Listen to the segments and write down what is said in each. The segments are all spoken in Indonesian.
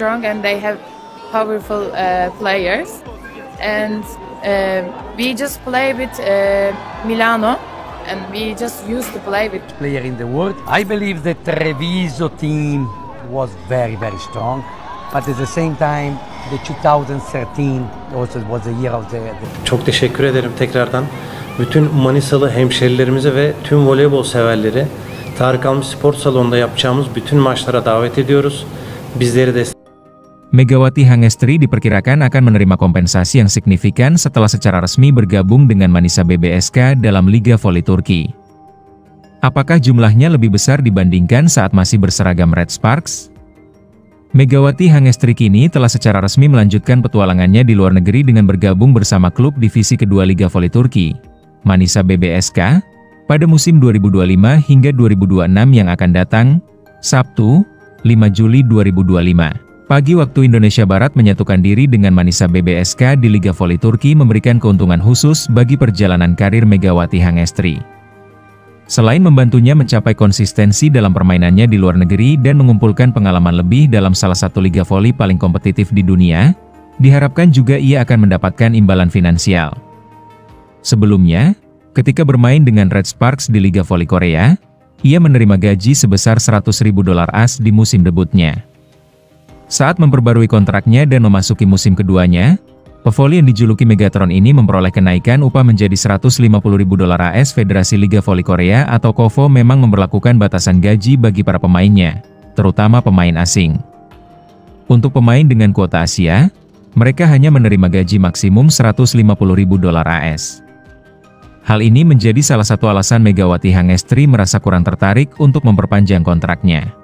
strong and they have powerful players. And we just play with Milano, and we just used to play with player in the world. I believe that Treviso team was very strong, but at the same time the 2013 also was the year of the... Çok teşekkür ederim tekrardan. Bütün Manisalı hemşerilerimize ve tüm voleybol severleri Tarık Almış Spor Salonu'nda yapacağımız bütün maçlara davet ediyoruz. Bizleri destek. Megawati Hangestri diperkirakan akan menerima kompensasi yang signifikan setelah secara resmi bergabung dengan Manisa BBSK dalam Liga Voli Turki. Apakah jumlahnya lebih besar dibandingkan saat masih berseragam Red Sparks? Megawati Hangestri kini telah secara resmi melanjutkan petualangannya di luar negeri dengan bergabung bersama klub divisi kedua Liga Voli Turki, Manisa BBSK, pada musim 2025 hingga 2026 yang akan datang, Sabtu, 5 Juli 2025. Pagi waktu Indonesia Barat menyatukan diri dengan Manisa BBSK di Liga Voli Turki memberikan keuntungan khusus bagi perjalanan karir Megawati Hangestri. Selain membantunya mencapai konsistensi dalam permainannya di luar negeri dan mengumpulkan pengalaman lebih dalam salah satu liga voli paling kompetitif di dunia, diharapkan juga ia akan mendapatkan imbalan finansial. Sebelumnya, ketika bermain dengan Red Sparks di Liga Voli Korea, ia menerima gaji sebesar $100.000 AS di musim debutnya. Saat memperbarui kontraknya dan memasuki musim keduanya, pevoli yang dijuluki Megatron ini memperoleh kenaikan upah menjadi $150.000 AS. Federasi Liga Voli Korea atau KOVO memang memberlakukan batasan gaji bagi para pemainnya, terutama pemain asing. Untuk pemain dengan kuota Asia, mereka hanya menerima gaji maksimum $150.000 AS. Hal ini menjadi salah satu alasan Megawati Hangestri merasa kurang tertarik untuk memperpanjang kontraknya.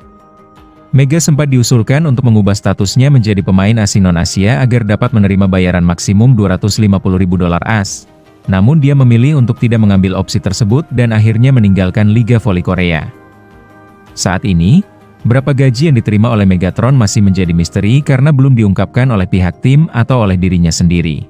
Mega sempat diusulkan untuk mengubah statusnya menjadi pemain asing non-Asia agar dapat menerima bayaran maksimum $250.000 AS. Namun dia memilih untuk tidak mengambil opsi tersebut dan akhirnya meninggalkan Liga Voli Korea. Saat ini, berapa gaji yang diterima oleh Megatron masih menjadi misteri karena belum diungkapkan oleh pihak tim atau oleh dirinya sendiri.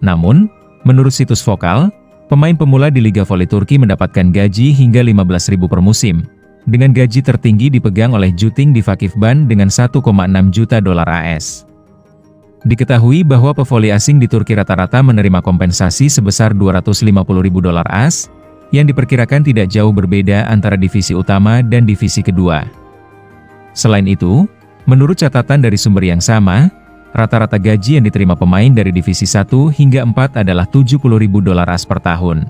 Namun, menurut situs Vokal, pemain pemula di Liga Voli Turki mendapatkan gaji hingga $15.000 per musim. Dengan gaji tertinggi dipegang oleh Juting Divakifban dengan $1,6 juta AS. Diketahui bahwa pevoli asing di Turki rata-rata menerima kompensasi sebesar $250.000 AS, yang diperkirakan tidak jauh berbeda antara divisi utama dan divisi kedua. Selain itu, menurut catatan dari sumber yang sama, rata-rata gaji yang diterima pemain dari divisi 1 hingga 4 adalah $70.000 AS per tahun.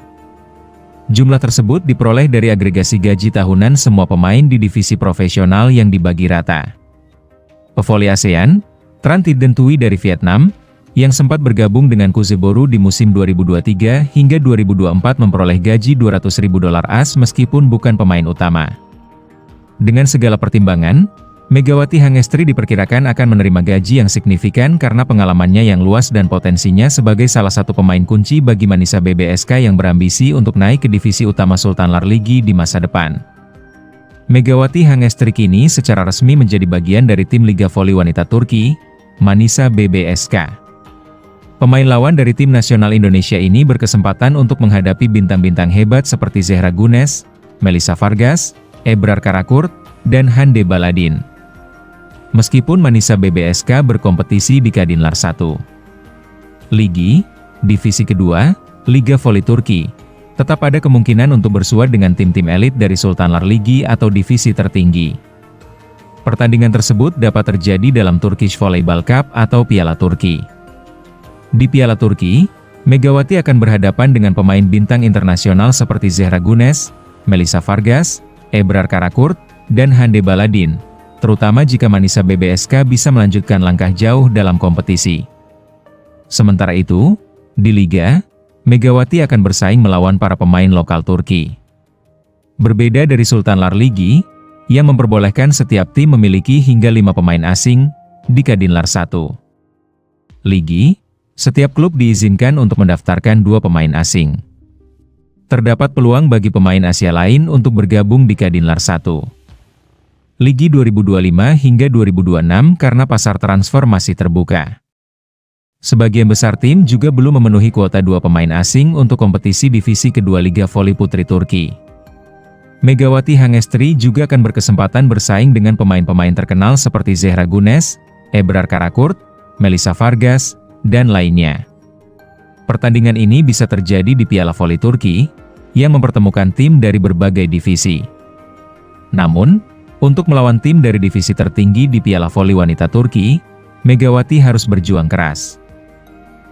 Jumlah tersebut diperoleh dari agregasi gaji tahunan semua pemain di divisi profesional yang dibagi rata. Pevoli ASEAN, Tran Thi Den Thuy dari Vietnam, yang sempat bergabung dengan Kuzeboru di musim 2023 hingga 2024 memperoleh gaji $200.000 AS meskipun bukan pemain utama. Dengan segala pertimbangan, Megawati Hangestri diperkirakan akan menerima gaji yang signifikan karena pengalamannya yang luas dan potensinya sebagai salah satu pemain kunci bagi Manisa BBSK yang berambisi untuk naik ke divisi utama Sultanlar Ligi di masa depan. Megawati Hangestri kini secara resmi menjadi bagian dari tim Liga Voli Wanita Turki, Manisa BBSK. Pemain lawan dari tim nasional Indonesia ini berkesempatan untuk menghadapi bintang-bintang hebat seperti Zehra Gunes, Melissa Vargas, Ebrar Karakurt, dan Hande Baladin. Meskipun Manisa BBSK berkompetisi di Kadinlar 1 Ligi, divisi kedua, Liga Voli Turki, tetap ada kemungkinan untuk bersua dengan tim-tim elit dari Sultanlar Ligi atau divisi tertinggi. Pertandingan tersebut dapat terjadi dalam Turkish Volleyball Cup atau Piala Turki. Di Piala Turki, Megawati akan berhadapan dengan pemain bintang internasional seperti Zehra Gunes, Melissa Vargas, Ebrar Karakurt, dan Hande Baladin, terutama jika Manisa BBSK bisa melanjutkan langkah jauh dalam kompetisi. Sementara itu, di Liga, Megawati akan bersaing melawan para pemain lokal Turki. Berbeda dari Sultanlar Ligi, yang memperbolehkan setiap tim memiliki hingga 5 pemain asing, di Kadinlar 1 Ligi, setiap klub diizinkan untuk mendaftarkan 2 pemain asing. Terdapat peluang bagi pemain Asia lain untuk bergabung di Kadinlar 1 Ligi 2025 hingga 2026 karena pasar transfer masih terbuka. Sebagian besar tim juga belum memenuhi kuota 2 pemain asing untuk kompetisi divisi kedua Liga Voli Putri Turki. Megawati Hangestri juga akan berkesempatan bersaing dengan pemain-pemain terkenal seperti Zehra Gunes, Ebrar Karakurt, Melissa Vargas, dan lainnya. Pertandingan ini bisa terjadi di Piala Voli Turki, yang mempertemukan tim dari berbagai divisi. Namun, untuk melawan tim dari divisi tertinggi di Piala Voli Wanita Turki, Megawati harus berjuang keras.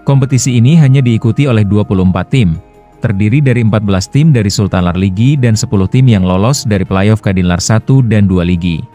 Kompetisi ini hanya diikuti oleh 24 tim, terdiri dari 14 tim dari Sultan Larligi dan 10 tim yang lolos dari playoff Kadinlar 1 dan 2 Ligi.